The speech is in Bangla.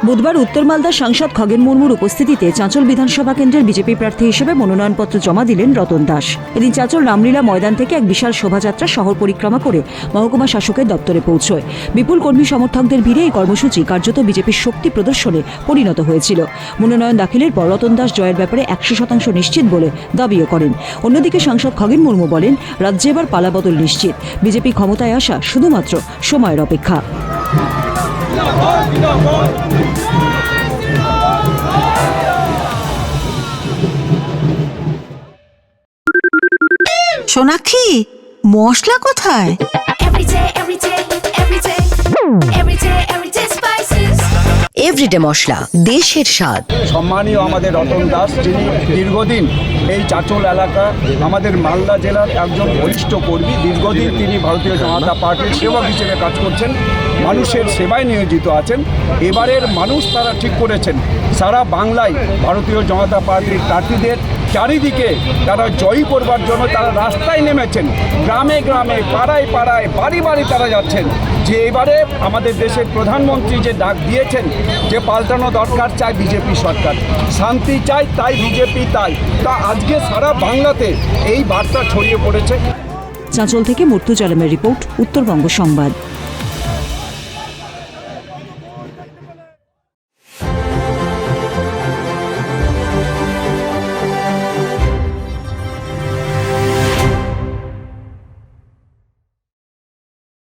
বুধবার উত্তর মালদার সাংসদ খগেন মুর্মুর উপস্থিতিতে চাঁচল বিধানসভা কেন্দ্রের বিজেপি প্রার্থী হিসেবে মনোনয়নপত্র জমা দিলেন রতন দাস। এদিন চাঁচল রামলীলা ময়দান থেকে এক বিশাল শোভাযাত্রা শহর পরিক্রমা করে মহকুমা শাসকের দপ্তরে পৌঁছয়। বিপুল কর্মী সমর্থকদের ভিড়ে এই কর্মসূচি কার্যত বিজেপির শক্তি প্রদর্শনে পরিণত হয়েছিল। মনোনয়ন দাখিলের পর রতন দাস জয়ের ব্যাপারে 100% নিশ্চিত বলে দাবিও করেন। অন্যদিকে সাংসদ খগেন মুর্মু বলেন, রাজ্যে এবার পালাবদল নিশ্চিত, বিজেপি ক্ষমতায় আসা শুধুমাত্র সময়ের অপেক্ষা। সোনাক্ষী, মশলা কোথায়? এভরিডে মশলা, দেশের স্বাদ। সম্মানীয় আমাদের রতন দাস, যিনি দীর্ঘদিন এই চাঁচল এলাকা আমাদের মালদা জেলার একজন বরিষ্ঠ কর্মী, দীর্ঘদিন তিনি ভারতীয় জনতা পার্টির সেবক হিসেবে কাজ করছেন, মানুষের সেবায় নিয়োজিত আছেন। এবারের মানুষ তারা ঠিক করেছেন সারা বাংলায় ভারতীয় জনতা পার্টির প্রার্থীদের চারিদিকে তারা জয়ী করবার জন্য তারা রাস্তায় নেমেছেন, গ্রামে গ্রামে পাড়ায় পাড়ায় বাড়ি বাড়ি তারা যাচ্ছেন যে এবারে আমাদের দেশের প্রধানমন্ত্রী যে ডাক দিয়েছেন যে পাল্টানো দরকার, চায় বিজেপি সরকার, শান্তি চাই তাই বিজেপি তাই, তা আজকে সারা বাংলাতে এই বার্তা ছড়িয়ে পড়েছে। চাঁচল থেকে মুর্তুজ আলমের রিপোর্ট, উত্তরবঙ্গ সংবাদ।